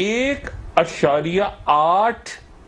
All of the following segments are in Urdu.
1.8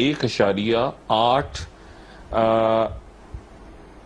1.8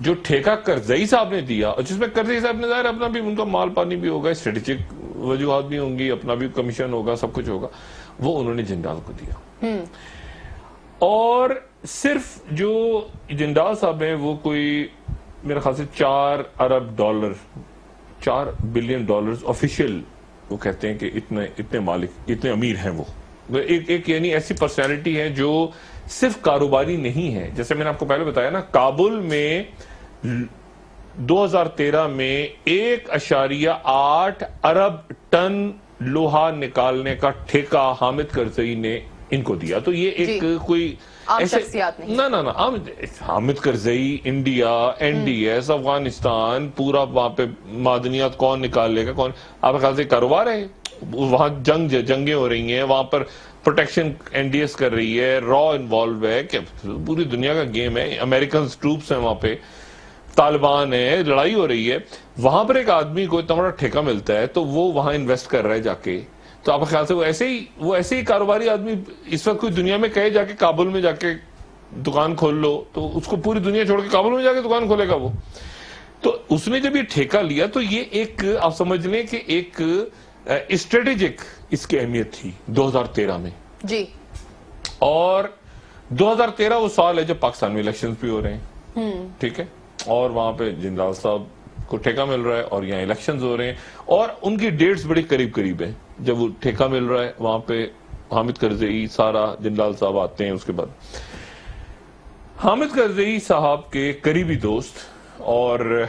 جو ٹھیکہ کرزئی صاحب نے دیا، اور جس میں کرزئی صاحب نے ظاہر اپنا بھی ان کا مال پانی بھی ہوگا، اسٹریٹجک وجوہات بھی ہوں گی، اپنا بھی کمیشن ہوگا، سب کچھ ہوگا، وہ انہوں نے جندال کو دیا. اور صرف جو جندال صاحب ہیں وہ کوئی میرے خیال سے $4 ارب، $4 بلین آفیشیل وہ کہتے ہیں کہ اتنے مالک، اتنے امیر ہیں وہ. ایک یعنی ایسی پرسنالٹی ہے جو صرف کاروباری نہیں ہے. جیسے میں نے آپ کو پہلے بتایا نا، کابل میں 2013 میں 1.8 ارب ٹن لوہا نکالنے کا ٹھیکہ حامد کرزئی نے ان کو دیا. تو یہ ایک کوئی عام شخصیات نہیں، نہ حامد کرزئی، انڈیا، NDS، افغانستان، پورا وہاں پہ معدنیات کون نکال لے گا، کون، آپ کے خیال سے کاروبار ہے وہاں؟ جنگیں ہو رہی ہیں وہاں پر، پروٹیکشن NDS کر رہی ہے، را انوالو ہے، کہ پوری دنیا کا گیم ہے، امریکن ٹروپس ہیں وہاں پہ، طالبان ہے، لڑائی ہو رہی ہے. وہاں پر ایک آدمی کو اتنا بڑا ٹھیکہ ملتا ہے تو وہ وہاں انویسٹ کر رہا ہے جا کے. تو آپ کے خیال سے وہ ایسے ہی کاروباری آدمی اس وقت کوئی دنیا میں کہے جا کے کابل میں جا کے دکان کھول لو، تو اس کو پوری دنیا چھوڑ کے کابل میں جا کے دکان کھولے گا وہ. تو اس نے جب یہ ٹھیکہ لیا تو یہ ایک، آپ سمجھ لیں کہ ایک اسٹریٹجک اس کی اہمیت تھی 2013 میں. جی. اور 2013 وہ سال ہے جب پاکستان میں الیکشنز بھی ہو رہے ہیں، ٹھیک ہے، اور وہاں پہ جندال صاحب کو ٹھیکہ مل رہا ہے اور یہاں الیکشنز ہو رہے ہیں، اور ان کی ڈیٹس بڑی قریب ہیں. جب وہ ٹھیکہ مل رہا ہے وہاں پہ حامد کرزئی، سارا جندال صاحب آتے ہیں. اس کے بعد حامد کرزئی صاحب کے قریبی دوست، اور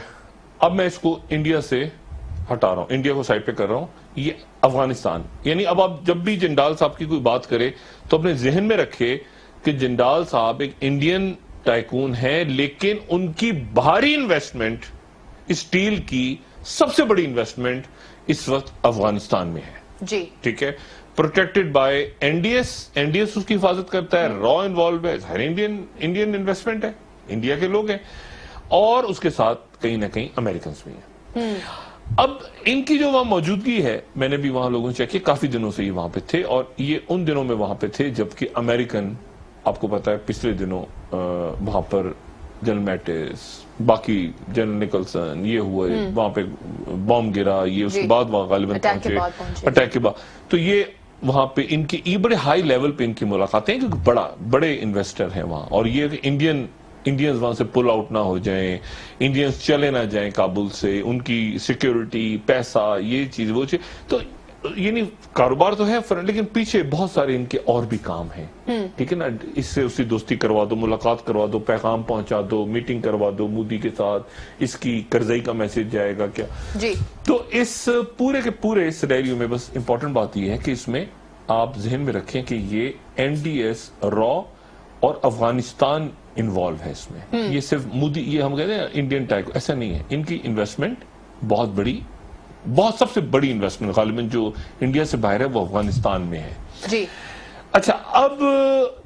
اب میں اس کو انڈیا سے ہٹا رہا ہوں، انڈیا کو سائڈ پہ کر رہا ہوں، یہ افغانستان. یعنی اب آپ جب بھی جندال صاحب کی کوئی بات کرے تو اپنے ذہن میں رکھے کہ جندال صاحب ایک انڈین ٹائکون ہے، لیکن ان کی باہری انویسٹمنٹ، اسٹیل کی سب سے بڑی انویسٹمنٹ اس وقت افغانستان میں ہے. جی. ٹھیک ہے، پروٹیکٹڈ بائی NDS اس کی حفاظت کرتا ہے، را انوالو ہے، ہر انڈین انویسٹمنٹ ہے، انڈیا کے لوگ ہیں، اور اس کے ساتھ کہیں نہ کہیں امریکنز بھی ہیں. اب ان کی جو وہاں موجودگی ہے، میں نے بھی وہاں لوگوں نے چیک کیا، کافی دنوں سے یہ وہاں پہ تھے، اور یہ ان دنوں میں وہاں پہ تھے جبکہ امریکن، آپ کو پتا ہے پچھلے دنوں وہاں پر جنرل میٹس، باقی جنرل نکلسن، یہ ہوئے وہاں پہ بام گرا، یہ اس کے بعد وہاں غالباً پہنچے اٹیک کے بعد. تو یہ وہاں پہ ان کی یہ بڑے ہائی لیول پہ ان کی ملاقاتیں ہیں، کیونکہ بڑے انویسٹر ہیں وہاں، اور یہ کہ انڈینز وہاں سے پل آؤٹ نہ ہو جائیں، انڈینز چلے نہ جائیں کابل سے، ان کی سیکیورٹی، پیسہ، یہ چیز وہ چیز. تو یعنی کاروبار تو ہے لیکن پیچھے بہت سارے ان کے اور بھی کام ہیں. ٹھیک ہے نا، اس سے اس کی دوستی کروا دو، ملاقات کروا دو، پیغام پہنچا دو، میٹنگ کروا دو مودی کے ساتھ، اس کی کرزئی کا میسج جائے گا کیا. جی. تو اس پورے کے پورے سینیریو میں بس امپورٹنٹ بات یہ ہے کہ اس میں آپ ذہن میں رکھیں کہ یہ NDS، را اور افغانستان انوالو ہے اس میں. یہ صرف مودی، یہ ہم کہتے ہیں انڈین ٹائکو، ایسا نہیں ہے. ان کی انویسٹمنٹ بہت بڑی، سب سے بڑی انویسٹمنٹ غالباً جو انڈیا سے باہر ہے وہ افغانستان میں ہے. جی. اچھا، اب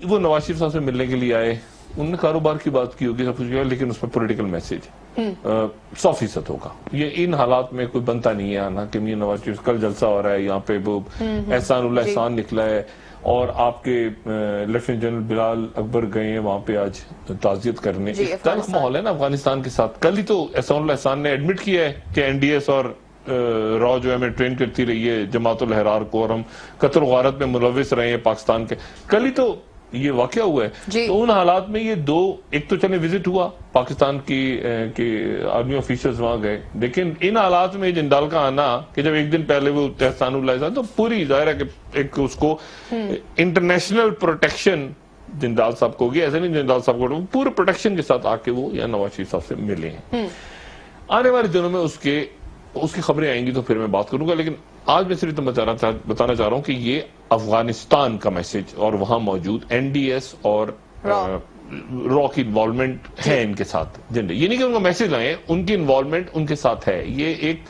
وہ نواز شریف صاحب سے ملنے کے لیے آئے، انہوں نے کاروبار کی بات کی ہوگی، سب کچھ کیا، لیکن اس میں پولیٹیکل میسج 100% ہوگا. یہ ان حالات میں کوئی بنتا نہیں ہے آنا کہ میاں نواز شریف، کل جلسہ ہو رہا ہے یہاں پہ، وہ احسان اللہ احسان نکلا ہے، اور آپ کے لیفٹیننٹ جنرل بلال اکبر گئے ہیں وہاں پہ آج تعزیت کرنے. تلخ ماحول ہے نا افغانستان کے ساتھ. کل ہی تو احسان اللہ احسان نے ایڈمٹ کیا ہے کہ NDS اور را جو ہے ہمیں ٹرین کرتی رہی ہے جماعت الاحرار کو، اور ہم قتل و غارت میں ملوث رہے ہیں پاکستان کے. کل ہی تو یہ واقعہ ہوا ہے. تو ان حالات میں یہ دو، ایک تو چلے وزٹ ہوا پاکستان کی آرمی آفیسرز وہاں گئے، لیکن ان حالات میں جندال کا آنا کہ جب ایک دن پہلے وہ احسان اللہ احسان، تو پوری ظاہر ہے کہ ایک اس کو انٹرنیشنل پروٹیکشن جندال صاحب کو ہوگی. ایسے نہیں جندال صاحب کو، پورے پروٹیکشن کے ساتھ آ کے وہ یا نواز شریف صاحب سے ملے ہیں. آنے والے دنوں میں اس کی خبریں آئیں گی تو پھر میں بات کروں گا، لیکن آج میں صرف بتانا چاہ رہا ہوں کہ یہ افغانستان کا میسج اور وہاں موجود NDS اور را کی انوالومنٹ ہے ان کے ساتھ. یہ نہیں کہ ان کا میسج لائیں، ان کی انوالومنٹ ان کے ساتھ ہے. یہ ایک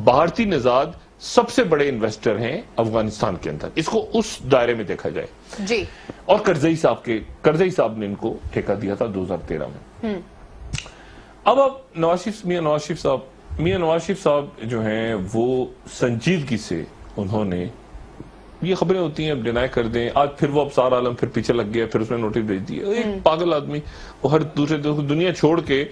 بھارتی نژاد سب سے بڑے انویسٹر ہیں افغانستان کے اندر، اس کو اس دائرے میں دیکھا جائے. جی. اور کرزئی صاحب نے ان کو ٹھیکہ دیا تھا 2013 میں. اب میاں نواز شریف صاحب جو ہیں وہ سنجیدگی سے انہوں نے، یہ خبریں ہوتی ہیں اب ڈینائی کر دیں، آج پھر وہ ابصار عالم پھر پیچھے لگ گیا، پھر اس نے نوٹس بھیج دیا. ایک پاگل آدمی، وہ ہر دوسرے دنیا چھوڑ کے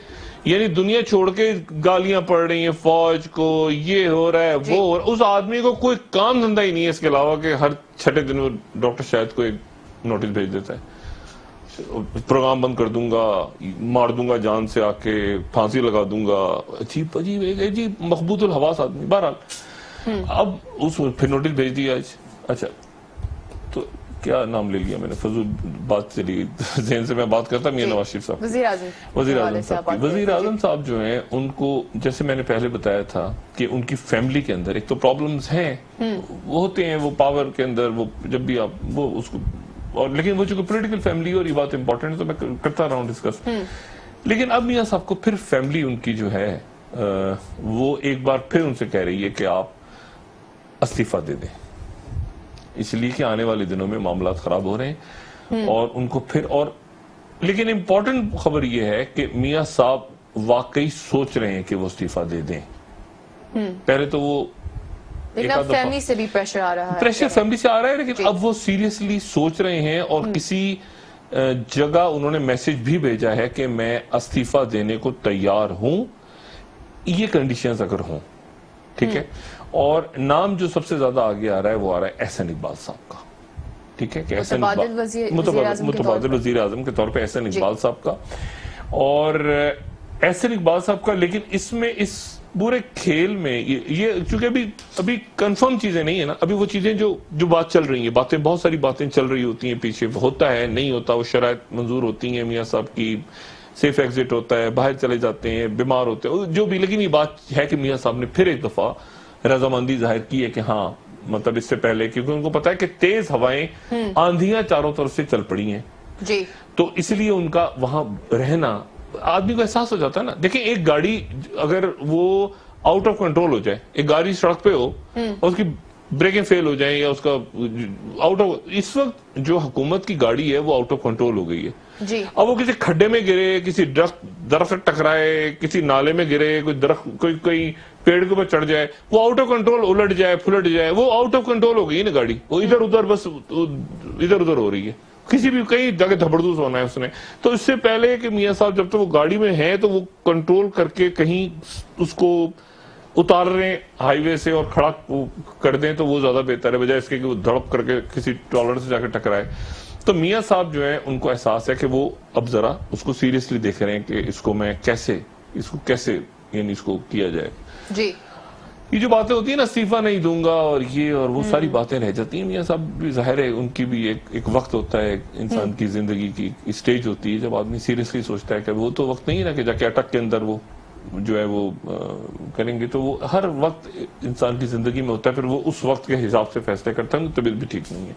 یعنی دنیا چھوڑ کے گالیاں پڑ رہی ہیں فوج کو، یہ ہو رہا ہے وہ ہو رہا ہے، اس آدمی کو کوئی کام دھندہ ہی نہیں ہے اس کے علاوہ کہ ہر چھٹے دن وہ ڈاکٹر شاہد کو ایک نوٹس بھیج دیتا ہے، پروگرام بند کر دوں گا، مار دوں گا جان سے، آ کے پھانسی لگا دوں گا، عجیب عجیب مخبوط الحواس آدمی۔ بہرحال اب اس پھر نوٹس بھیج دیا آج۔ اچھا تو کیا نام لے لیا میں نے، فضول بات چلی ذہن سے، میں بات کرتا میاں نواز شریف صاحب، وزیر اعظم صاحب کی۔ وزیر اعظم صاحب جو ہیں ان کو جیسے میں نے پہلے بتایا تھا کہ ان کی فیملی کے اندر ایک تو پرابلمز ہیں، وہ ہوتے ہیں، وہ پاور کے اندر وہ جب بھی آپ وہ اس کو، اور لیکن وہ چونکہ پولیٹیکل فیملی اور یہ بات امپورٹنٹ ہے تو میں کرتا رہا ہوں ڈسکس، لیکن اب میاں صاحب کو پھر فیملی ان کی جو ہے وہ ایک بار پھر ان سے کہہ رہی ہے کہ آپ استعفیٰ دے دیں، اس لیے کہ آنے والے دنوں میں معاملات خراب ہو رہے ہیں، اور ان کو پھر اور لیکن امپورٹنٹ خبر یہ ہے کہ میاں صاحب واقعی سوچ رہے ہیں کہ وہ استعفیٰ دے دیں۔ پہلے تو وہ فیملی سے بھی پریشر آ رہا ہے، پریشر فیملی سے آ رہا ہے، لیکن اب وہ سیریسلی سوچ رہے ہیں، اور کسی جگہ انہوں نے میسج بھی بھیجا ہے کہ میں استعفیٰ دینے کو تیار ہوں، یہ کنڈیشنز اگر ہوں، ٹھیک ہے۔ اور نام جو سب سے زیادہ آگے آ رہا ہے وہ آ رہا ہے احسن اقبال صاحب کا، ٹھیک ہے، کہ متبادل وزیر اعظم کے طور پہ احسن اقبال صاحب کا، اور احسن اقبال صاحب کا، لیکن اس میں اس پورے کھیل میں یہ چونکہ ابھی کنفرم چیزیں نہیں ہیں نا، ابھی وہ چیزیں جو بات چل رہی ہیں، باتیں بہت ساری باتیں چل رہی ہوتی ہیں پیچھے، ہوتا ہے نہیں ہوتا، وہ شرائط منظور ہوتی ہیں میاں صاحب کی، سیف ایگزٹ ہوتا ہے، باہر چلے جاتے ہیں، بیمار ہوتے ہیں، جو بھی، لیکن یہ بات ہے کہ میاں صاحب نے پھر ایک دفعہ رضامندی ظاہر کی ہے کہ ہاں، مطلب اس سے پہلے، کیونکہ ان کو پتا ہے کہ تیز ہوائیں، آندھیاں چاروں طرف سے چل پڑی ہیں، جی، تو اس لیے ان کا وہاں رہنا، آدمی کو احساس ہو جاتا ہے نا۔ دیکھیں ایک گاڑی اگر وہ آؤٹ آف کنٹرول ہو جائے، ایک گاڑی سڑک پہ ہو اور اس کی بریکیں فیل ہو جائیں یا اس کا آؤٹ آف، اس وقت جو حکومت کی گاڑی ہے وہ آؤٹ آف کنٹرول ہو گئی ہے جی، اب وہ کسی کھڈے میں گرے، کسی درخت سے ٹکرائے، کسی نالے میں گرے، کوئی درخت کوئی پیڑ کے اوپر چڑھ جائے، وہ آؤٹ آف کنٹرول الٹ جائے پھلٹ جائے، وہ آؤٹ آف کنٹرول ہو گئی نا گاڑی، وہ ادھر ادھر بس ادھر ادھر ہو رہی ہے، کسی بھی کئی جگہ دھبڑدوز ہونا ہے اس نے۔ تو اس سے پہلے کہ میاں صاحب جب تک وہ گاڑی میں ہیں تو وہ کنٹرول کر کے کہیں اس کو اتار رہے ہیں ہائی وے سے اور کھڑا کر دیں تو وہ زیادہ بہتر ہے، بجائے اس کے کہ وہ دھڑپ کر کے کسی ٹرالر سے جا کے ٹکرائے۔ تو میاں صاحب جو ہے ان کو احساس ہے کہ وہ اب ذرا اس کو سیریسلی دیکھ رہے ہیں کہ اس کو کیسے یعنی اس کو کیا جائے۔ جی، یہ جو باتیں ہوتی ہیں نا، استعفیٰ نہیں دوں گا اور یہ اور وہ ساری باتیں رہ جاتی ہیں۔ میاں صاحب بھی ظاہر ہے ان کی بھی ایک وقت ہوتا ہے، انسان کی زندگی کی اسٹیج ہوتی ہے جب آدمی سیریسلی سوچتا ہے کہ وہ تو وقت نہیں ہے نا کہ جا کے اٹک کے اندر وہ جو ہے وہ کریں گے، تو وہ ہر وقت انسان کی زندگی میں ہوتا ہے، پھر وہ اس وقت کے حساب سے فیصلے کرتا ہے، طبیعت بھی ٹھیک نہیں ہے۔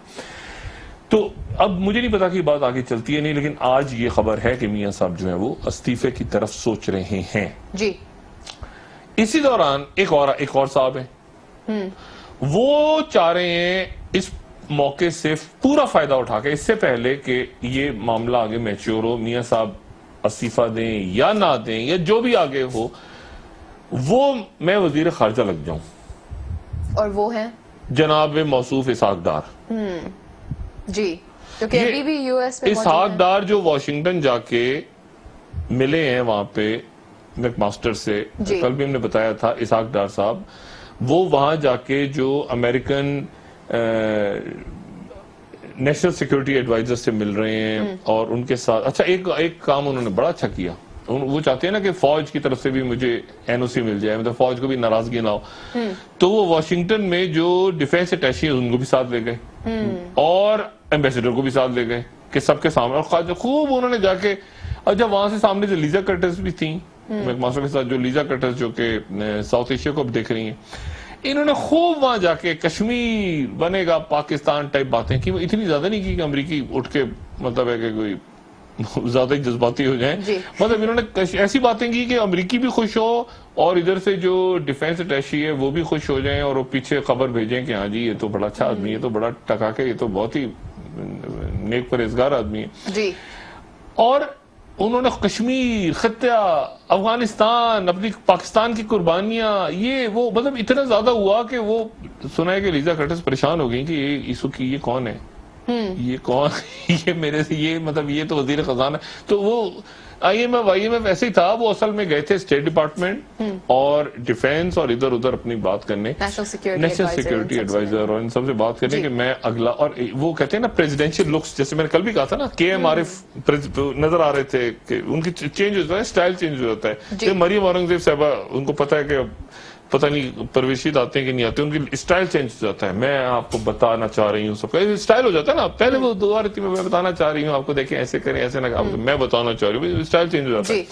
تو اب مجھے نہیں پتا کہ بات آگے چلتی ہے نہیں، لیکن آج یہ خبر ہے کہ میاں صاحب جو ہیں وہ استعفے کی طرف سوچ رہے ہیں۔ جی، اسی دوران ایک اور صاحب ہیں، وہ چاہ رہے ہیں اس موقع سے پورا فائدہ اٹھا کے، اس سے پہلے کہ یہ معاملہ آگے میچور ہو، میاں صاحب استعفیٰ دیں یا نہ دیں یا جو بھی آگے ہو، وہ میں وزیر خارجہ لگ جاؤں، اور وہ ہیں جناب موصوف اسحاق ڈار۔ جی، کیونکہ ابھی بھی یو ایس میں اسحاق ڈار جو واشنگٹن جا کے ملے ہیں وہاں پہ میک ماسٹر سے، کل بھی ہم نے بتایا تھا، اسحاق ڈار صاحب وہ وہاں جا کے جو امریکن نیشنل سیکورٹی ایڈوائزر سے مل رہے ہیں اور ان کے ساتھ، اچھا ایک کام انہوں نے بڑا اچھا کیا، وہ چاہتے ہیں نا کہ فوج کی طرف سے بھی مجھے این او سی مل جائے، مطلب فوج کو بھی ناراضگی نہ ہو، تو وہ واشنگٹن میں جو ڈیفینس اٹیشی ان کو بھی ساتھ لے گئے اور ایمبیسڈر کو بھی ساتھ لے گئے کہ سب کے سامنے، اور خوب انہوں نے جا کے، اور جب وہاں سے سامنے جو لیزا کرٹس بھی تھیں میک ماسٹر کے ساتھ، جو لیزا کرٹس جو کہ ساؤتھ ایشیا کو اب دیکھ رہی ہیں، انہوں نے خوب وہاں جا کے کشمیر بنے گا پاکستان ٹائپ باتیں کی، وہ اتنی زیادہ نہیں کی کہ امریکی اٹھ کے مطلب ہے کہ کوئی زیادہ ہی جذباتی ہو جائیں، مطلب انہوں نے ایسی باتیں کی کہ امریکی بھی خوش ہو اور ادھر سے جو ڈیفینس اٹیشی ہے وہ بھی خوش ہو جائیں، اور وہ پیچھے خبر بھیجیں کہ ہاں جی یہ تو بڑا اچھا آدمی ہے، تو بڑا ٹکا کے، یہ تو بہت ہی نیک پرہیزگار آدمی ہے جی۔ اور انہوں نے کشمیر، خطہ، افغانستان، اپنی پاکستان کی قربانیاں، یہ وہ مطلب اتنا زیادہ ہوا کہ وہ سنا ہے کہ لیزا کرٹس پریشان ہو گئی کہ یہ کون ہے، یہ کون یہ میرے سے یہ مطلب یہ تو وزیر خزانہ. تو وہ آئی ایم ایف ایسے ہی تھا, وہ اصل میں گئے تھے اسٹیٹ ڈپارٹمنٹ اور ڈیفینس اور ادھر ادھر اپنی بات کرنے, نیشنل سیکورٹی ایڈوائزر اور ان سب سے بات کرنے کہ میں اگلا. اور وہ کہتے ہیں نا پریزیڈینشیل لکس, جیسے میں نے کل بھی کہا تھا نا, کے ایم عارف نظر آ رہے تھے کہ ان کی چینج ہوتا ہے, اسٹائل چینج ہو جاتا ہے. مریم اورنگزیب صاحبہ ان کو پتا ہے کہ پتہ نہیں پرویز رشید آتے ہیں کہ نہیں آتے, ان کی اسٹائل چینج ہو جاتا ہے. میں آپ کو بتانا چاہ رہی ہوں, سب کا اسٹائل ہو جاتا ہے نا. پہلے وہ دعا رہتی میں بتانا چاہ رہی ہوں آپ کو, دیکھیں ایسے کریں ایسے نہ, میں بتانا چاہ رہی ہوں, اسٹائل چینج ہو جاتا ہے.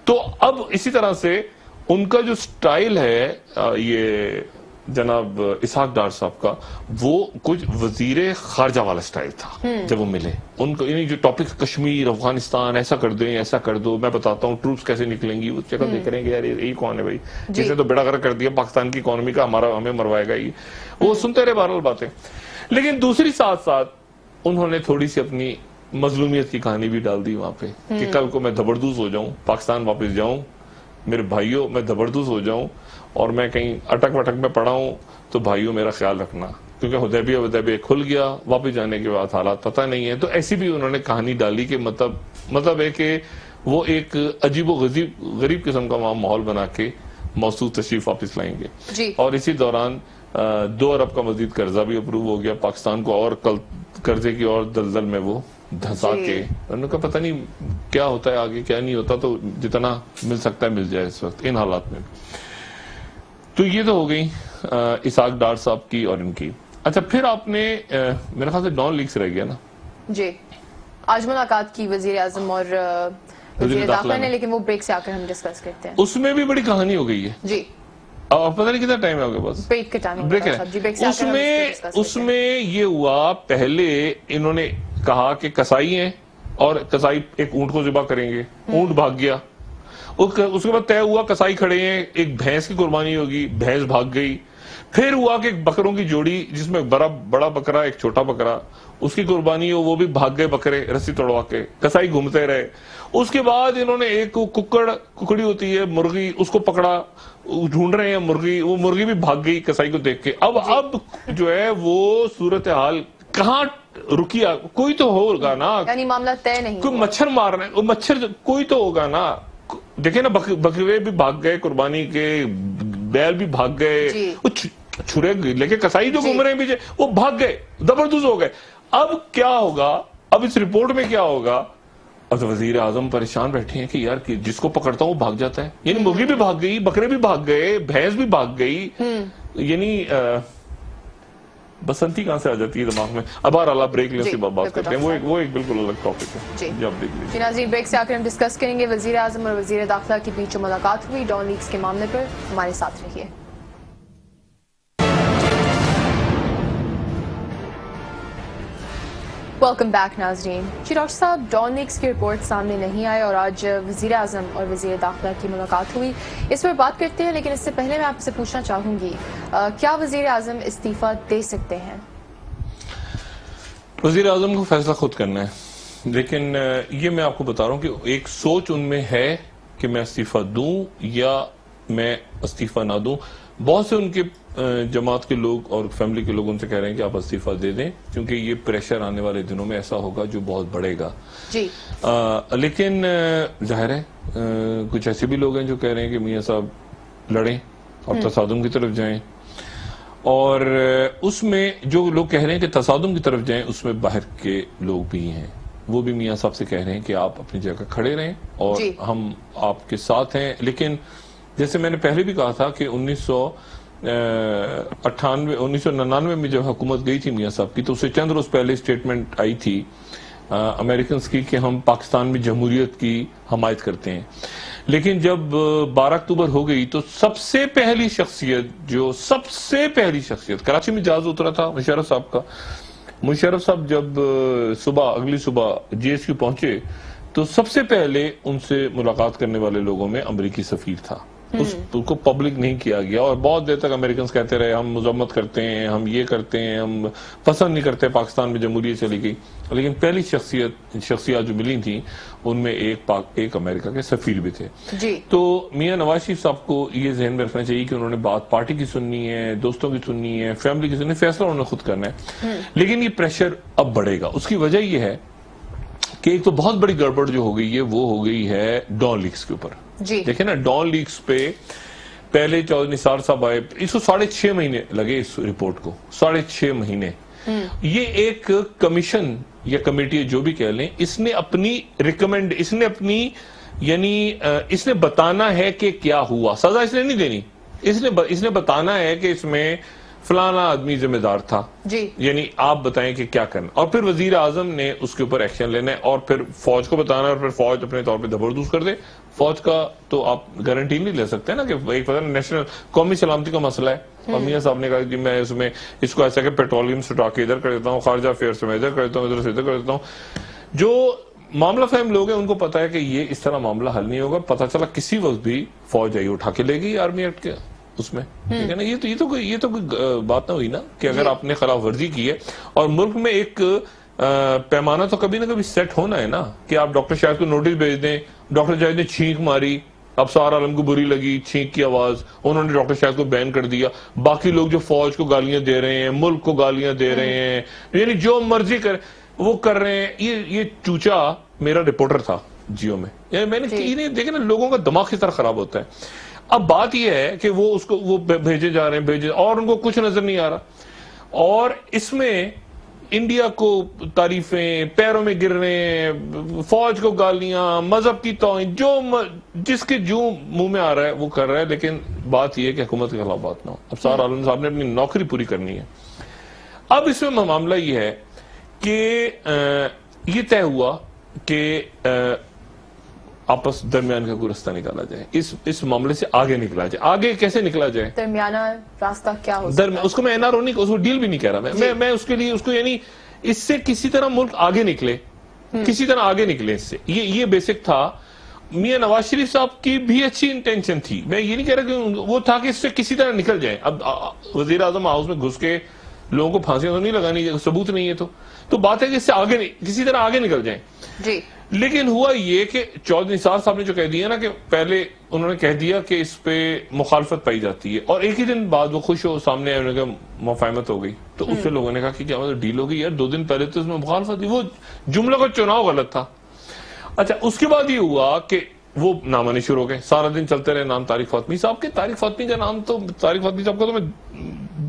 تو اب اسی طرح سے ان کا جو اسٹائل ہے یہ جناب اسحاق ڈار صاحب کا, وہ کچھ وزیر خارجہ والا اسٹائل تھا جب وہ ملے. ان کو یعنی جو ٹاپک کشمیر افغانستان ایسا کر دیں ایسا کر دو, میں بتاتا ہوں ٹروپس کیسے نکلیں گی, اس شکل دیکھ رہے ہیں کہ یار یہی کون ہے بھائی, جس نے تو بیڑا غرق کر دیا پاکستان کی اکانومی کا, ہمیں مروائے گا. یہ وہ سنتے رہے بہرحال باتیں. لیکن دوسری ساتھ ساتھ انہوں نے تھوڑی سی اپنی مظلومیت کی کہانی بھی ڈال دی وہاں پہ کہ کل کو میں زبردوز ہو جاؤں, پاکستان واپس جاؤں, میرے بھائیوں میں زبردوز ہو جاؤں اور میں کہیں اٹک وٹک میں پڑا ہوں تو بھائیوں میرا خیال رکھنا, کیونکہ حدیبیہ کھل گیا, واپس جانے کے بعد حالات پتہ نہیں ہے. تو ایسی بھی انہوں نے کہانی ڈالی کہ مطلب ہے کہ وہ ایک عجیب و غریب قسم کا وہاں ماحول بنا کے موصول تشریف واپس لائیں گے. اور اسی دوران 2 ارب کا مزید قرضہ بھی اپروو ہو گیا پاکستان کو, اور قرضے کی اور دلدل میں وہ دھسا کے. انہوں نے پتہ نہیں کیا ہوتا ہے آگے کیا نہیں ہوتا, تو جتنا مل سکتا ہے مل جائے اس وقت ان حالات میں. تو یہ تو ہو گئی اسحاق ڈار صاحب کی اور ان کی. اچھا پھر آپ نے میرے خیال سے ڈان لیکس رہ گیا نا. جی آج ملاقات کی وزیر اعظم اور وزیر داخلہ نے, لیکن وہ بریک سے آ کر ہم ڈسکس کرتے ہیں. اس میں بھی بڑی کہانی ہو گئی ہے. جی اب پتہ نہیں کتنا ٹائم ہے آپ کے پاس, بریک کا ٹائم ہے. اس میں یہ ہوا, پہلے انہوں نے کہا کہ کسائی ہیں اور کسائی ایک اونٹ کو ذبح کریں گے, اونٹ بھاگ گیا. اس کے بعد طے ہوا کسائی کھڑے ہیں, ایک بھینس کی قربانی ہوگی, بھینس بھاگ گئی. پھر ہوا کہ ایک بکروں کی جوڑی جس میں بڑا بکرا ایک چھوٹا بکرا, اس کی قربانی ہو, وہ بھی بھاگ گئے بکرے رسی توڑوا کے, کسائی گھومتے رہے. اس کے بعد انہوں نے ایک ککڑی ہوتی ہے مرغی, اس کو پکڑا, ڈھونڈ رہے ہیں مرغی, وہ مرغی بھی بھاگ گئی کسائی کو دیکھ کے. اب جو ہے وہ صورتحال کہاں رکی, کوئی تو ہوگا نا, یعنی معاملہ طے نہیں, کوئی مچھر مار رہے ہیں, مچھر کوئی تو ہوگا نا. دیکھیں نا بکرے بھی بھاگ گئے قربانی کے, بیل بھی بھاگ گئے, وہ چھرے لے کے کسائی جو گھوم رہے ہیں پیچھے وہ بھاگ گئے, زبردست ہو گئے. اب کیا ہوگا, اب اس رپورٹ میں کیا ہوگا؟ اب وزیر اعظم پریشان بیٹھے ہیں کہ یار جس کو پکڑتا ہوں وہ بھاگ جاتا ہے. یعنی مرغی بھی بھاگ گئی, بکرے بھی بھاگ گئے, بھینس بھی بھاگ گئی, یعنی بسنتی کہاں سے آ جاتی ہے دماغ میں. اب اللہ بریک لینے سے بات کرتے ہیں, وہ ایک بالکل الگ ٹاپک ہے. جی ناظرین, بریک سے آ کر ہم ڈسکس کریں گے وزیر اعظم اور وزیر داخلہ کے بیچ ملاقات ہوئی ڈان لیکس کے معاملے پر. ہمارے ساتھ رہیے. ویلکم بیک ناظرین. جی ڈاکٹر صاحب, ڈان لیکس کی رپورٹ سامنے نہیں آئے اور آج وزیر اعظم اور وزیر داخلہ کی ملاقات ہوئی, اس پر بات کرتے ہیں. لیکن اس سے پہلے میں آپ سے پوچھنا چاہوں گی, کیا وزیر اعظم استعفیٰ دے سکتے ہیں؟ وزیر اعظم کو فیصلہ خود کرنا ہے, لیکن یہ میں آپ کو بتا رہا ہوں کہ ایک سوچ ان میں ہے کہ میں استعفیٰ دوں یا میں استعفیٰ نہ دوں. بہت سے ان کے جماعت کے لوگ اور فیملی کے لوگ ان سے کہہ رہے ہیں کہ آپ استعفیٰ دے دیں, کیونکہ یہ پریشر آنے والے دنوں میں ایسا ہوگا جو بہت بڑھے گا. جی لیکن ظاہر ہے کچھ ایسے بھی لوگ ہیں جو کہہ رہے ہیں کہ میاں صاحب لڑیں اور تصادم کی طرف جائیں, اور اس میں جو لوگ کہہ رہے ہیں کہ تصادم کی طرف جائیں اس میں باہر کے لوگ بھی ہیں, وہ بھی میاں صاحب سے کہہ رہے ہیں کہ آپ اپنی جگہ کھڑے رہیں اور ہم آپ کے ساتھ ہیں. لیکن جیسے میں نے پہلے بھی کہا تھا کہ 1999 میں جب حکومت گئی تھی میاں صاحب کی, تو اسے چند روز پہلے اسٹیٹمنٹ آئی تھی امریکنز کی کہ ہم پاکستان میں جمہوریت کی حمایت کرتے ہیں. لیکن جب 12 اکتوبر ہو گئی تو سب سے پہلی شخصیت کراچی میں جہاز اترا تھا مشرف صاحب کا. مشرف صاحب جب اگلی صبح جی ایس کیو پہنچے تو سب سے پہلے ان سے ملاقات کرنے والے لوگوں میں امریکی سفیر تھا. اس کو پبلک نہیں کیا گیا، اور بہت دیر تک امریکنز کہتے رہے ہم مذمت کرتے ہیں، ہم یہ کرتے ہیں، ہم پسند نہیں کرتے پاکستان میں جمہوریت چلی گئی. لیکن پہلی شخصیات جو ملی تھیں ان میں ایک امریکہ کے سفیر بھی تھے. جی تو میاں نواز شریف صاحب کو یہ ذہن میں رکھنا چاہیے کہ انہوں نے بات پارٹی کی سننی ہے، دوستوں کی سننی ہے، فیملی کی سننی ہے، فیصلہ انہوں نے خود کرنا ہے. لیکن یہ پریشر اب بڑھے گا. اس کی وجہ یہ ہے کہ ایک تو بہت بڑی گڑبڑ جو ہو گئی ہے وہ ہو گئی ہے ڈان لیکس کے اوپر. جی دیکھیں نا، ڈان لیکس پہ پہلے چودھری نثار صاحب آئے، اس کو 6.5 مہینے لگے اس رپورٹ کو، 6.5 مہینے. یہ ایک کمیشن یا کمیٹی جو بھی کہہ لیں، اس نے اپنی اس نے بتانا ہے کہ کیا ہوا. سزا اس نے نہیں دینی، اس نے بتانا ہے کہ اس میں فلانا آدمی ذمہ دار تھا. جی یعنی آپ بتائیں کہ کیا کرنا، اور پھر وزیر اعظم نے اس کے اوپر ایکشن لینا ہے، اور پھر فوج کو بتانا ہے، اور پھر فوج اپنے طور پہ زبردست کر دے. فوج کا تو آپ گارنٹی نہیں لے سکتے نا کہ ایک پتہ نیشنل قومی سلامتی کا مسئلہ ہے. اور میاں صاحب نے کہا کہ میں اس کو ایسا کہ پیٹرولیم سے اٹھا کے ادھر کر دیتا ہوں، خارجہ افیئر سے میں ادھر کر دیتا ہوں، ادھر سے ادھر کر دیتا ہوں. جو معاملہ فہم لوگ ہیں ان کو پتا ہے کہ یہ اس طرح معاملہ حل نہیں ہوگا. پتہ چلا کسی وقت بھی فوج آئی اٹھا کے لے گئی آرمی ایکٹ کے اس میں. ٹھیک ہے نا، یہ تو کوئی بات نہ ہوئی نا کہ اگر آپ نے خلاف ورزی کی ہے. اور ملک میں ایک پیمانہ تو کبھی نہ کبھی سیٹ ہونا ہے نا کہ آپ ڈاکٹر شاہد کو نوٹس بھیج دیں. ڈاکٹر شاہد نے چھینک ماری، ابصار عالم کو بری لگی چھینک کی آواز، انہوں نے ڈاکٹر شاہد کو بین کر دیا. باقی لوگ جو فوج کو گالیاں دے رہے ہیں، ملک کو گالیاں دے رہے ہیں، یعنی جو مرضی وہ کر رہے ہیں. یہ چوچا میرا رپورٹر تھا جیو میں، یعنی میں نے دیکھا نا لوگوں کا دماغ کس طرح خراب ہوتا ہے. اب بات یہ ہے کہ وہ اس کو وہ بھیجے جا رہے ہیں اور ان کو کچھ نظر نہیں آ رہا. اور اس میں انڈیا کو تعریفیں، پیروں میں گر رہے ہیں، فوج کو گالیاں، مذہب کی توہین، جس کے جو منہ میں آ رہا ہے وہ کر رہا ہے. لیکن بات یہ ہے کہ حکومت کے خلاف بات نہ ہو. ابصار عالم صاحب نے اپنی نوکری پوری کرنی ہے. اب اس میں معاملہ یہ ہے کہ یہ طے ہوا کہ آپس درمیان کا کوئی راستہ نکالا جائے، اس معاملے سے آگے نکلا جائے. آگے کیسے نکلا جائے؟ درمیانہ راستہ کیا ہو سکتا ہے؟ اس کو میں NRO نہیں، اس کو ڈیل بھی نہیں کہہ رہا میں اس کے لیے اس کو یعنی اس سے کسی طرح ملک آگے نکلے، کسی طرح آگے نکلے اس سے. یہ بیسک تھا. میاں نواز شریف صاحب کی بھی اچھی انٹینشن تھی، میں یہ نہیں کہہ رہا کہ وہ تھا کہ اس سے کسی طرح نکل جائیں. اب وزیر اعظم ہاؤس میں گھس کے لوگوں کو پھانسیاں تو نہیں لگانی، ثبوت نہیں ہے تو بات ہے کہ اس سے آگے کسی طرح آگے نکل جائیں. جی لیکن ہوا یہ کہ چودھری نثار صاحب نے جو کہہ دیا نا کہ پہلے انہوں نے کہہ دیا کہ اس پہ مخالفت پائی جاتی ہے، اور ایک ہی دن بعد وہ خوش ہو سامنے آئے، انہوں نے کہا مفاہمت ہو گئی. تو اس سے لوگوں نے کہا کہ کیا مطلب ڈیل ہو گئی؟ یار 2 دن پہلے تو اس میں مخالفت تھی، وہ جملہ کا چناؤ غلط تھا. اچھا اس کے بعد یہ ہوا کہ وہ نام آنے شروع ہو گئے، سارا دن چلتے رہے نام طارق فاطمی صاحب کے. طارق فاطمی کا نام تو طارق فاطمی صاحب کا تو میں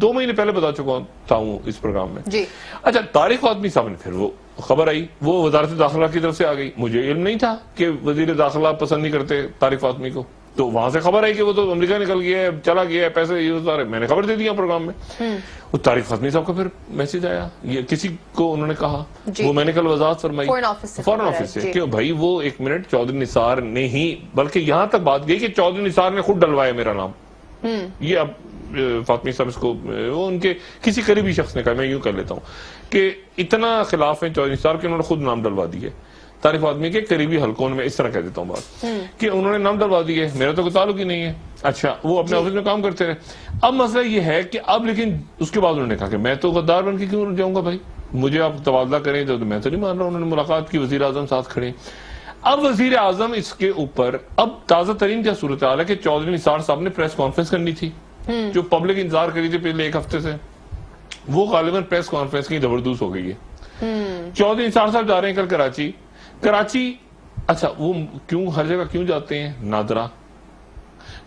2 مہینے پہلے بتا چکا تھا ہوں اس پروگرام میں. جی اچھا طارق فاطمی صاحب نے پھر وہ خبر آئی، وہ وزارت داخلہ کی طرف سے آ گئی. مجھے علم نہیں تھا کہ وزیر داخلہ پسند نہیں کرتے طارق فاطمی کو، تو وہاں سے خبر آئی کہ وہ تو امریکہ نکل گیا ہے، چلا گیا ہے، پیسے یہ سارے میں نے خبر دے دیا پروگرام میں. وہ طارق فاطمی صاحب کا پھر میسج آیا، یہ کسی کو انہوں نے کہا، وہ میں نے کل وضاحت فرمائی فورن آفس سے کہ بھائی وہ 1 منٹ چودھری نثار نے ہی، بلکہ یہاں تک بات گئی کہ چودھری نثار نے خود ڈلوایا میرا نام. یہ اب فاطمی صاحب اس کو وہ ان کے کسی قریبی شخص نے کہا، میں یوں کر لیتا ہوں کہ اتنا خلاف ہیں چودھری نثار کہ انہوں نے خود نام ڈلوا دیے. طارق فاطمی کے قریبی حلقوں میں اس طرح کہہ دیتا ہوں بات کہ انہوں نے نام ڈلوا دیے، میرا تو کوئی تعلق ہی نہیں ہے. اچھا وہ اپنے آفس میں کام کرتے رہے. اب مسئلہ یہ ہے کہ اب لیکن اس کے بعد انہوں نے کہا کہ میں تو غدار بن کے کیوں جاؤں گا بھائی، مجھے آپ تبادلہ کریں تو میں تو نہیں مان رہا. انہوں نے ملاقات کی، وزیر اعظم ساتھ کھڑے. اب وزیر اعظم اس کے اوپر اب تازہ ترین کیا صورتحال ہے کہ چودھری نثار صاحب نے پریس کانفرنس کرنی تھی جو پبلک انتظار کری تھی پچھلے 1 ہفتے سے، وہ غالباً پریس کانفرنس کی زبردست ہو گئی ہے. چودھری نثار صاحب جا رہے ہیں کل کراچی. اچھا وہ کیوں ہر جگہ کیوں جاتے ہیں؟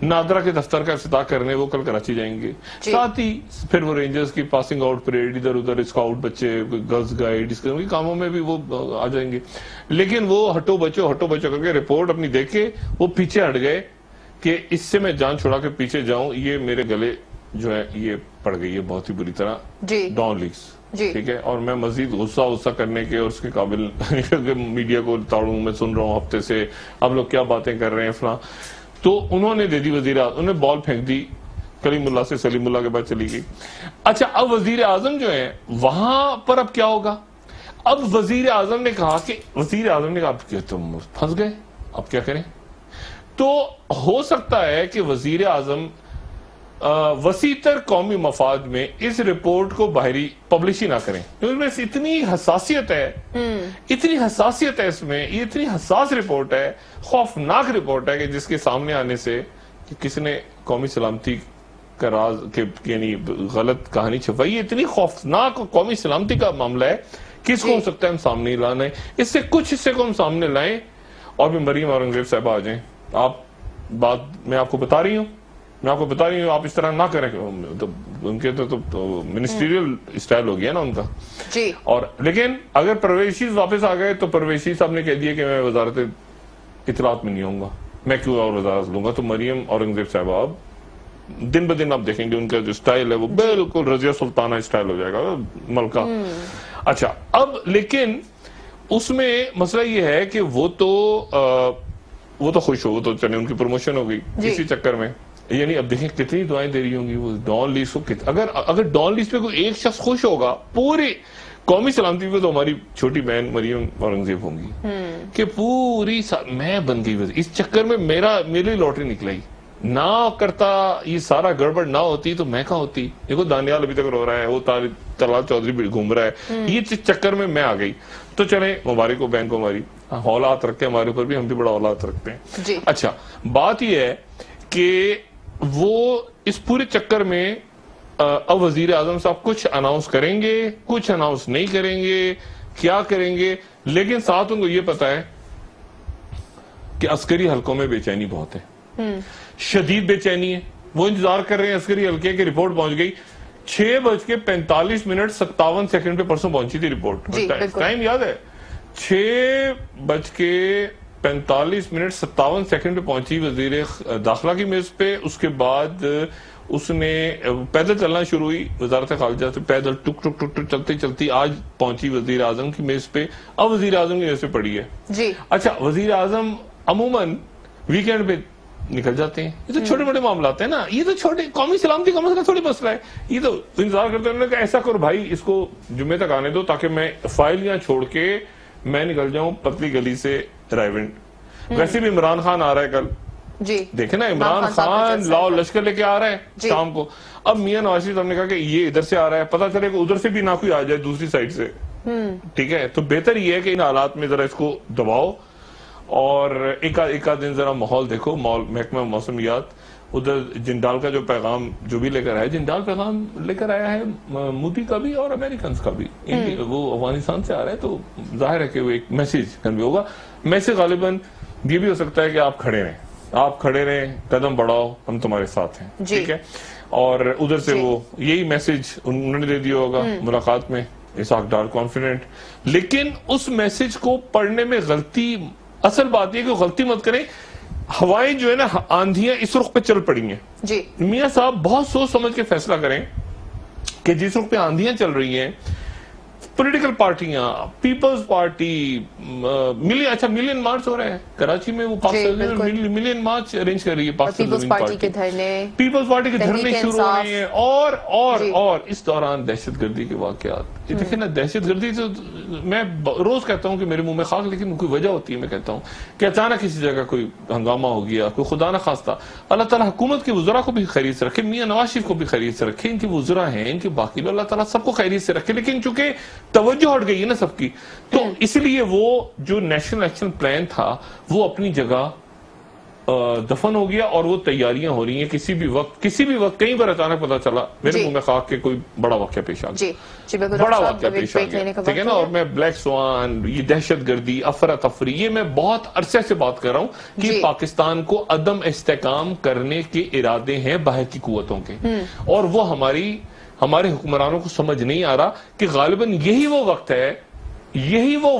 نادرا کے دفتر کا افتتاح کرنے وہ کل کراچی جائیں گے. ساتھ ہی پھر وہ رینجرز کی پاسنگ آؤٹ پریڈ، ادھر ادھر اسکاؤٹ بچے، گرلز گائیڈ، اس کے کاموں میں بھی وہ آ جائیں گے. لیکن وہ ہٹو بچو کر کے رپورٹ اپنی دیکھ کے وہ پیچھے ہٹ گئے کہ اس سے میں جان چھڑا کے پیچھے جاؤں، یہ میرے گلے جو ہے یہ پڑ گئی ہے بہت ہی بری طرح ڈان لیکس. ٹھیک ہے، اور میں مزید غصہ کرنے کے اور اس کے قابل میڈیا کو تاڑوں میں سن رہا ہوں ہفتے سے، اب لوگ کیا باتیں کر رہے ہیں فلاں. تو انہوں نے دے دی وزیر اعظم، انہوں نے بال پھینک دی کلیم اللہ سے سلیم اللہ کے بعد چلی گئی. اچھا اب وزیر اعظم جو ہے وہاں پر اب کیا ہوگا؟ اب وزیر اعظم نے کہا کہ تم پھنس گئے، اب کیا کریں؟ تو ہو سکتا ہے کہ وزیر اعظم وسیع تر قومی مفاد میں اس رپورٹ کو باہری پبلش ہی نہ کریں، کیونکہ اتنی حساسیت ہے اس میں، یہ اتنی حساس رپورٹ ہے، خوفناک رپورٹ ہے کہ جس کے سامنے آنے سے کہ کس نے قومی سلامتی کا راز یعنی غلط کہانی چھپائی، یہ اتنی خوفناک قومی سلامتی کا معاملہ ہے کہ اس کو ہو سکتا ہے ہم سامنے لانا ہے، اس سے کچھ حصے کو ہم سامنے لائیں اور بھی مریم اورنگزیب صاحبہ آ جائیں. آپ بات میں آپ کو بتا رہی ہوں، آپ اس طرح نہ کریں، ان کے تو منسٹریل اسٹائل ہو گیا نا ان کا جی. اور لیکن اگر پرویز رشید واپس آ گئے تو پرویز رشید صاحب نے کہہ دیا کہ میں وزارت اطلاعات میں نہیں ہوں گا، میں کیوں اور وزارت لوں گا. تو مریم اورنگزیب صاحبہ اب دن بدن آپ دیکھیں گے ان کا جو اسٹائل ہے وہ بالکل رضیہ سلطانہ اسٹائل ہو جائے گا ملکہ. اچھا اب لیکن اس میں مسئلہ یہ ہے کہ وہ تو خوش ہو، وہ تو چلے ان کی پروموشن ہو گئی اسی چکر میں. یعنی اب دیکھیں کتنی دعائیں دے رہی ہوں گی وہ ڈان لیس کو. اگر ڈان لیس پہ کوئی ایک شخص خوش ہوگا پوری قومی سلامتی پہ تو ہماری چھوٹی بہن مریم اورنگزیب ہوں گی کہ پوری میں بن گئی. اس چکر میں میری لاٹری نکلائی نہ کرتا، یہ سارا گڑبڑ نہ ہوتی تو میں کہاں ہوتی. دیکھو دانیال ابھی تک رو رہا ہے، وہ طلال چودھری بھی گھوم رہا ہے، یہ چکر میں آ گئی. تو چلیں مبارک ہو بہن کو، ہماری اولاد رکھتے ہیں ہمارے اوپر بھی، ہم بھی بڑا اولاد رکھتے ہیں. اچھا بات یہ ہے کہ وہ اس پورے چکر میں اب وزیر اعظم صاحب کچھ اناؤنس کریں گے، کچھ اناؤنس نہیں کریں گے، کیا کریں گے. لیکن ساتھ ان کو یہ پتا ہے کہ عسکری حلقوں میں بے چینی بہت ہے، شدید بے چینی ہے. وہ انتظار کر رہے ہیں عسکری حلقے کی رپورٹ پہنچ گئی 6:45 پہ پرسوں پہنچی تھی رپورٹ. ٹائم یاد ہے 6:45 پہ پہنچی وزیر داخلہ کی میز پہ. اس کے بعد اس نے پیدل چلنا شروع ہوئی وزارت خارجہ سے، پیدل ٹک ٹک ٹک ٹک چلتے چلتی آج پہنچی وزیر اعظم کی میز پہ. اب وزیر اعظم کی میز پہ پڑی ہے. اچھا وزیر اعظم عموماً ویکینڈ پہ نکل جاتے ہیں. یہ تو چھوٹے موٹے معاملات ہیں نا، یہ تو چھوٹے قومی سلامتی کا مسئلہ تھوڑی مسئلہ ہے. یہ تو انتظار کرتے ہیں کہ ایسا کرو بھائی اس کو جمعے تک آنے دو تاکہ میں فائل یہاں چھوڑ کے میں نکل جاؤں پتلی گلی سے رائیونڈ. ویسے بھی عمران خان آ رہا ہے کل، دیکھیں نا عمران خان لاؤ لشکر لے کے آ رہا ہے شام کو. اب میاں نواز شریف صاحب نے کہا کہ یہ ادھر سے آ رہا ہے، پتہ چلے کہ ادھر سے بھی نہ کوئی آ جائے دوسری سائڈ سے. ٹھیک ہے، تو بہتر یہ ہے کہ ان حالات میں ذرا اس کو دباؤ اور ایک آدھ دن ذرا ماحول دیکھو. محکمہ موسمیات ادھر جنڈال کا جو پیغام جو بھی لے کر آیا، جنڈال پیغام لے کر آیا ہے مودی کا بھی اور امریکنز کا بھی. وہ افغانستان سے آ رہا ہے تو ظاہر ہے کہ وہ ایک میسیج کنوے ہوگا. میسیج غالباً یہ بھی ہو سکتا ہے کہ آپ کھڑے رہیں، قدم بڑھاؤ، ہم تمہارے ساتھ ہیں. ٹھیک ہے، اور ادھر سے وہ یہی میسیج انہوں نے دے دیا ہوگا ملاقات میں، اسحاق ڈار کانفیڈنٹ. لیکن اس میسیج کو پڑھنے میں غلطی، اصل بات یہ کہ غلطی مت کریں. ہوائیں جو ہے نا آندھیاں اس رخ پہ چل پڑی ہیں. میاں صاحب بہت سوچ سمجھ کے فیصلہ کریں کہ جس رخ پہ آندھیاں چل رہی ہیں، پولیٹیکل پارٹیاں، پیپلز پارٹی ملین مارچ ہو رہے ہیں کراچی میں، وہ پاکستان ملین مارچ ارینج کر رہی ہے پیپلز پارٹی کے دھرنے شروع ہو رہے ہیں. اور اس دوران دہشت گردی کے واقعات دیکھیں نا. دہشت گردی تو میں روز کہتا ہوں کہ میرے منہ میں خاک، لیکن کوئی وجہ ہوتی ہے. میں کہتا ہوں کہ اچانک کسی جگہ کوئی ہنگامہ ہو گیا، کوئی خدا نہ خواستہ. اللہ تعالیٰ حکومت کے وزراء کو بھی خیریت سے رکھے، میاں نواز شریف کو بھی خیریت سے رکھے، ان کے وزراء ہیں، ان کے باقی اللہ تعالیٰ سب کو خیریت سے رکھے. لیکن چونکہ توجہ ہٹ گئی ہے نا سب کی، تو اس لیے وہ جو نیشنل ایکشن پلان تھا وہ اپنی جگہ دفن ہو گیا اور وہ تیاریاں ہو رہی ہیں. کسی بھی وقت کہیں پر اچانک پتا چلا میرے منہ میں خاک کے کوئی بڑا واقعہ پیش آ گیا، بڑا واقعہ پیش آ گیا. ٹھیک ہے نا. اور میں بلیک سوان، یہ دہشت گردی، افراتفری، یہ میں بہت عرصے سے بات کر رہا ہوں کہ پاکستان کو عدم استحکام کرنے کے ارادے ہیں باہر کی قوتوں کے، اور وہ ہمارے حکمرانوں کو سمجھ نہیں آ رہا کہ غالباً یہی وہ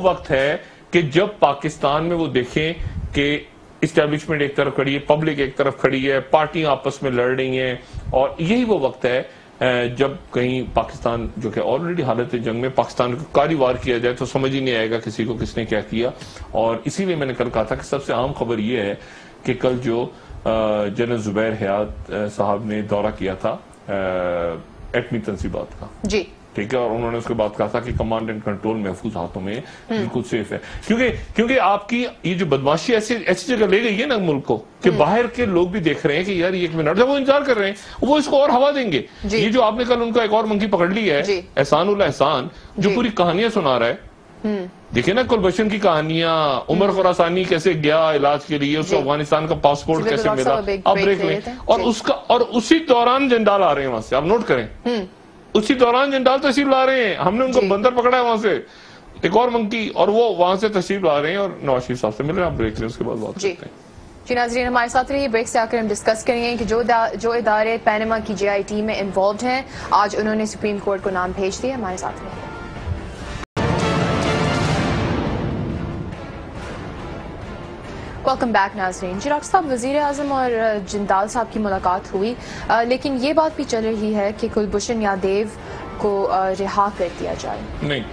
وقت ہے کہ جب پاکستان میں وہ دیکھیں کہ اسٹیبلشمنٹ ایک طرف کھڑی ہے، پبلک ایک طرف کھڑی ہے، پارٹیاں آپس میں لڑ رہی ہیں، اور یہی وہ وقت ہے جب کہیں پاکستان جو کہ آلریڈی حالت جنگ میں، پاکستان کو کاری وار کیا جائے تو سمجھ ہی نہیں آئے گا کسی کو کس نے کیا کیا. اور اسی لیے میں نے کل کہا تھا کہ سب سے اہم خبر یہ ہے کہ کل جو جنرل زبیر حیات صاحب نے دورہ کیا تھا ایٹمی تنصیبات کا، ٹھیک ہے, اور انہوں نے اس کے بعد کہا تھا کہ کمانڈ اینڈ کنٹرول محفوظ ہاتھوں میں بالکل سیف ہے, کیونکہ آپ کی یہ جو بدماشی ایسی جگہ لے گئی ہے نا ملک کو کہ باہر کے لوگ بھی دیکھ رہے ہیں کہ یار یہ ایک منٹ, جب وہ انتظار کر رہے ہیں وہ اس کو اور ہوا دیں گے. یہ جو آپ نے کل ان کا ایک اور منکی پکڑ لی ہے, احسان اللہ احسان, جو پوری کہانیاں سنا رہا ہے. دیکھیں نا کلبشن کی کہانیاں, عمر خراسانی کیسے گیا علاج کے لیے, اس کو افغانستان کا پاسپورٹ کیسے ملا, آپ دیکھ لیں. اور اسی دوران جنڈال آ رہے ہیں وہاں سے, آپ نوٹ کریں, اسی دوران جنڈال تشریف لا رہے ہیں. ہم نے ان کو بندر پکڑا ہے وہاں سے, ایک اور منکی, اور وہ وہاں سے تشریف لا رہے ہیں اور نواز شریف صاحب سے مل رہے ہیں. آپ بریک لیں, اس کے بعد بات کرتے ہیں. جی ناظرین, ہمارے ساتھ رہیے, بریک سے آ کر ہم ڈسکس کریں گے کہ جو ادارے پینما کی جے آئی ٹی میں انوالوڈ ہیں, آج انہوں نے سپریم کورٹ کو نام بھیج دیا. ہمارے ساتھ رہیے. ویلکم بیک ناظرین. جی ڈاکٹر صاحب, وزیر اعظم اور جندال صاحب کی ملاقات ہوئی, لیکن یہ بات بھی چل رہی ہے کہ کلبھوشن یادیو کو رہا کر دیا جائے. نہیں,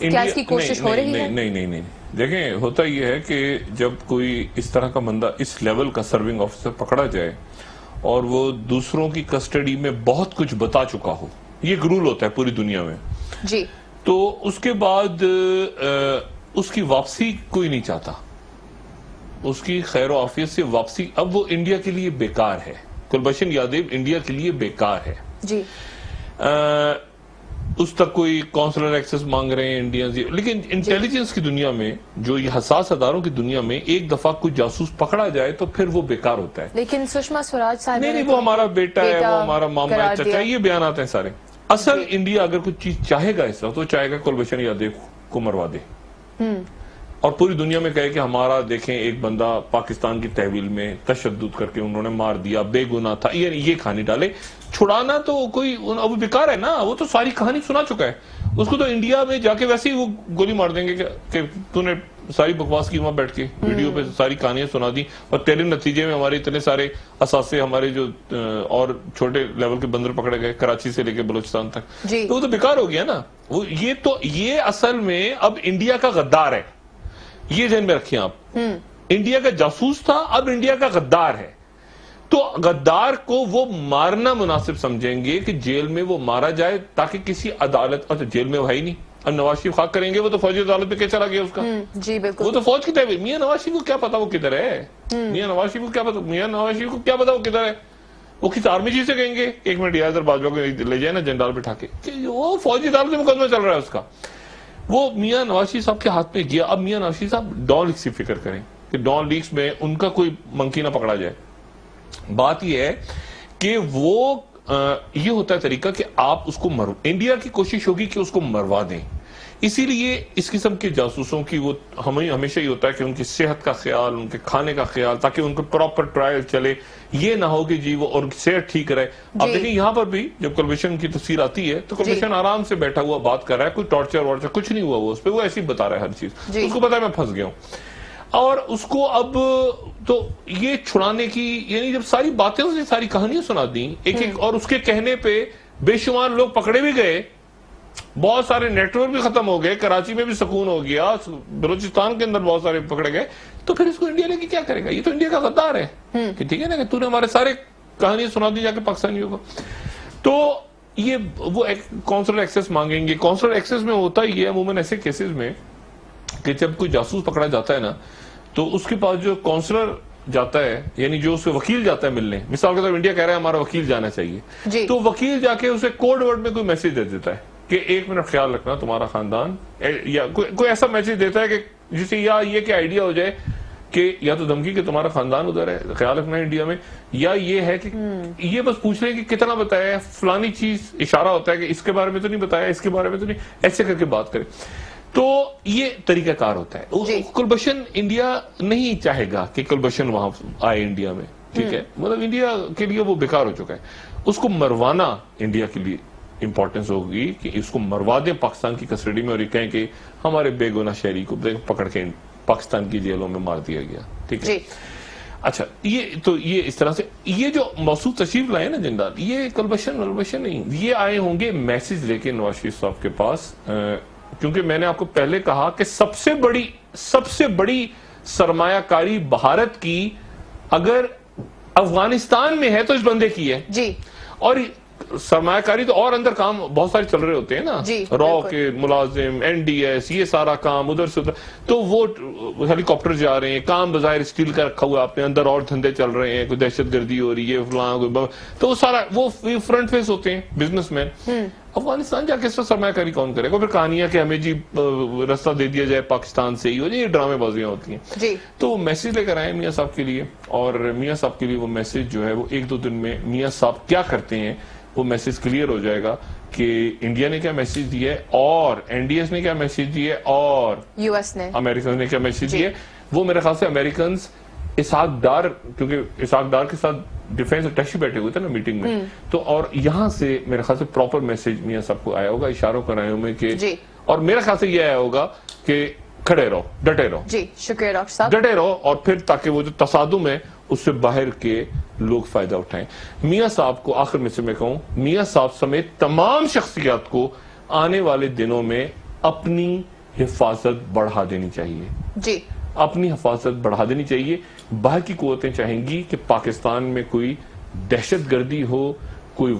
کیا اس کی کوشش ہو رہی ہے؟ نہیں. دیکھیں, ہوتا یہ ہے کہ جب کوئی اس طرح کا بندہ اس لیول کا سرونگ آفیسر پکڑا جائے اور وہ دوسروں کی کسٹڈی میں بہت کچھ بتا چکا ہو, یہ ایک رول ہوتا ہے پوری دنیا میں, جی, تو اس کے بعد اس کی واپسی کوئی نہیں چاہتا, اس کی خیر و عافیت سے واپسی. اب وہ انڈیا کے لیے بیکار ہے, کلبھوشن یادیو انڈیا کے لیے بیکار ہے. جی, اس تک کوئی کونسلر ایکسس مانگ رہے ہیں انڈینز, لیکن انٹیلیجنس کی دنیا میں, جو یہ حساس اداروں کی دنیا میں, ایک دفعہ کوئی جاسوس پکڑا جائے تو پھر وہ بیکار ہوتا ہے. لیکن سشما سوراج صاحب نہیں, وہ ہمارا بیٹا ہے, وہ ہمارا ماما ہے, چچا, یہ بیانات ہیں سارے. اصل انڈیا اگر کچھ چیز چاہے گا اس وقت, تو چاہے گا کلبھوشن یادیو کو مروا دے اور پوری دنیا میں کہے کہ ہمارا دیکھیں ایک بندہ پاکستان کی تحویل میں تشدد کر کے انہوں نے مار دیا, بے گناہ تھا, یہ کہانی ڈالے. چھڑانا تو کوئی اب بیکار ہے نا, وہ تو ساری کہانی سنا چکا ہے. اس کو تو انڈیا میں جا کے ویسے ہی وہ گولی مار دیں گے کہ تو نے ساری بکواس کی وہاں بیٹھ کے ویڈیو پہ ساری کہانیاں سنا دی, اور تیرے نتیجے میں ہمارے اتنے سارے اثاثے, ہمارے جو اور چھوٹے لیول کے بندر پکڑے گئے کراچی سے لے کے بلوچستان تک, تو وہ تو بیکار ہو گیا نا. یہ اصل میں اب انڈیا کا غدار ہے, یہ ذہن میں رکھیں آپ. انڈیا کا جاسوس تھا, اب انڈیا کا غدار ہے. تو غدار کو وہ مارنا مناسب سمجھیں گے کہ جیل میں وہ مارا جائے تاکہ کسی عدالت, اور جیل میں وہ ہے ہی نہیں. اب نواز شریف خاک کریں گے, وہ تو فوجی عدالت میں کیا چلا گیا اس کا. جی بالکل, وہ تو فوج کی تحویل. میاں نواز شریف کو کیا پتا وہ کدھر ہے, میاں نواز شریف کو کیا پتا وہ کدھر ہے. وہ کس آرمی چیز سے کہیں گے ایک منٹ یاد باجوہ کو لے جائے نا جنرال بٹھا کے, وہ فوجی عدالت میں مقدمہ چل رہا ہے اس کا. وہ میاں نواز شریف صاحب کے ہاتھ میں گیا. اب میاں نواز شریف صاحب ڈان لیکس کی فکر کریں کہ ڈان لیکس میں ان کا کوئی منکی نہ پکڑا جائے. بات یہ ہے کہ وہ یہ ہوتا ہے طریقہ کہ آپ اس کو انڈیا کی کوشش ہوگی کہ اس کو مروا دیں. اسی لیے اس قسم کے جاسوسوں کی وہ ہمیشہ یہ ہوتا ہے کہ ان کی صحت کا خیال, ان کے کھانے کا خیال, تاکہ ان کو پراپر ٹرائل چلے. یہ نہ ہو کہ جی وہ اور صحت ٹھیک رہے. اب دیکھیں یہاں پر بھی جب کلبھوشن کی تفسیر آتی ہے تو کلبھوشن آرام سے بیٹھا ہوا بات کر رہا ہے, کوئی ٹارچر وارچر کچھ نہیں ہوا, وہ اس پہ وہ ایسے ہی بتا رہا ہے ہر چیز. اس کو پتا ہے میں پھنس گیا ہوں. اور اس کو اب تو یہ چھڑانے کی, یعنی جب ساری باتیں اسے ساری کہانیاں سنا دیں ایک ایک, اور اس کے کہنے پہ بے شمار لوگ پکڑے بھی گئے, بہت سارے نیٹ ورک بھی ختم ہو گئے, کراچی میں بھی سکون ہو گیا, بلوچستان کے اندر بہت سارے پکڑے گئے, تو پھر اس کو انڈیا لے کے کیا کرے گا. یہ تو انڈیا کا غدار ہے کہ ٹھیک ہے نا, کہ تو نے ہمارے سارے کہانیاں سنا دی جا کے پاکستانیوں کو. تو یہ وہ کونسلر ایکسس مانگیں گے. کونسلر ایکسس میں ہوتا ہی ہے عموماً ایسے کیسز میں کہ جب کوئی جاسوس پکڑا جاتا ہے نا, تو اس کے پاس جو کونسلر جاتا ہے, یعنی جو اس کے وکیل جاتا ہے ملنے, مثال کے طور انڈیا کہہ رہا ہے ہمارا وکیل جانا چاہیے, تو وکیل جا کے اسے کوڈ ورڈ میں کوئی میسج دے دیتا ہے کہ 1 منٹ خیال رکھنا تمہارا خاندان, یا کوئی ایسا میسج دیتا ہے کہ جسے یا یہ کہ آئیڈیا ہو جائے کہ یا تو دھمکی کہ تمہارا خاندان ادھر ہے, خیال رکھنا انڈیا میں, یا یہ ہے کہ یہ بس پوچھ رہے ہیں کہ کتنا بتایا, فلانی چیز اشارہ ہوتا ہے کہ اس کے بارے میں تو نہیں بتایا, اس کے بارے میں تو نہیں, ایسے کر کے بات کرے. تو یہ طریقہ کار ہوتا ہے. کلبھوشن انڈیا نہیں چاہے گا کہ کلبھوشن وہاں آئے انڈیا میں, ٹھیک ہے, مطلب انڈیا کے لیے وہ بیکار ہو چکا ہے. اس کو مروانا انڈیا کے لیے امپورٹنس ہوگی کہ اس کو مروا دیں پاکستان کی کسٹڈی میں, اور یہ کہیں کہ ہمارے بے گناہ شہری کو پکڑ کے پاکستان کی جیلوں میں مار دیا گیا, ٹھیک ہے. اچھا, یہ اس طرح سے یہ جو موصوف تشریف لائے نا جنرال, یہ کلبھوشن نہیں, یہ آئے ہوں گے میسج لے کے نواز شریف صاحب کے پاس, کیونکہ میں نے آپ کو پہلے کہا کہ سب سے بڑی سرمایہ کاری بھارت کی اگر افغانستان میں ہے تو اس بندے کی ہے. اور سرمایہ کاری تو اور اندر کام بہت سارے چل رہے ہوتے ہیں نا, جی, را بالکل. کے ملازم, این ڈی ایس, یہ سارا کام ادھر سے ادھر, تو وہ ہیلی کاپٹر جا رہے ہیں, کام بظاہر اسٹیل کا رکھا ہوا آپ نے, اندر اور دھندے چل رہے ہیں, کوئی دہشت گردی ہو رہی ہے فلاں کوئی, تو وہ سارا وہ فرنٹ فیس ہوتے ہیں بزنس مین. افغانستان جا کے اس پر سرمایہ کاری کون کرے گا؟ پھر کہانیاں کہ ہمیں جی رستہ دے دیا جائے پاکستان سے ہی ہو جائے, یہ ڈرامے بازیاں ہوتی ہیں. جی, تو وہ میسج لے کر آئے میاں صاحب کے لیے, اور میاں صاحب کے لیے وہ میسج جو ہے وہ 1-2 دن میں میاں صاحب کیا کرتے ہیں وہ میسج کلیئر ہو جائے گا کہ انڈیا نے کیا میسج دیا ہے, اور این ڈی ایس نے کیا میسج دیا ہے, اور یو ایس نے, امریکن نے کیا میسج دیا ہے. وہ میرے خیال سے امریکنز اسحاق ڈار, کیونکہ اسحاق ڈار کے ساتھ ڈیفینس اٹیشی بیٹھے ہوئے تھے نا میٹنگ میں, تو اور یہاں سے میرے خیال سے پراپر میسج میاں صاحب کو آیا ہوگا, اشاروں کر آئے ہوئے کہ, اور میرے خیال سے یہ آیا ہوگا کہ کھڑے رہو, ڈٹے رہو. جی, شکریہ ڈاکٹر صاحب. ڈٹے رہو, اور پھر تاکہ وہ جو تصادم ہے اس سے باہر کے لوگ فائدہ اٹھائیں. میاں صاحب کو آخر میں سے میں کہوں, میاں صاحب سمیت تمام شخصیات کو آنے والے دنوں میں اپنی حفاظت بڑھا دینی چاہیے. جی, اپنی حفاظت بڑھا دینی چاہیے. باہر کی قوتیں چاہیں گی کہ پاکستان میں کوئی دہشت گردی ہو, کوئی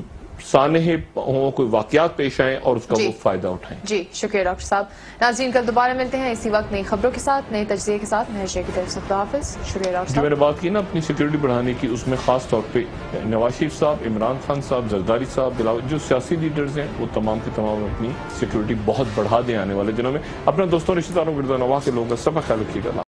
سانحے ہوں, کوئی واقعات پیش آئیں اور اس کا وہ فائدہ اٹھائیں. جی, شکریہ ڈاکٹر صاحب. ناظرین, کل دوبارہ ملتے ہیں اسی وقت نئی خبروں کے ساتھ, نئے تجزیے کے ساتھ. مہر شیخ کی طرف سے خدا حافظ. شکریہ ڈاکٹر جو صاحب. میں نے بات کی نا اپنی سیکیورٹی بڑھانے کی, اس میں خاص طور پہ نواز شریف صاحب, عمران خان صاحب, زرداری صاحب, جو سیاسی لیڈرز ہیں وہ تمام کے تمام اپنی سیکیورٹی بہت بڑھا دیں آنے والے دنوں میں. اپنے دوستوں, رشتہ داروں, گردہ نواح کے لوگوں کا سب کا خیال رکھیے گا.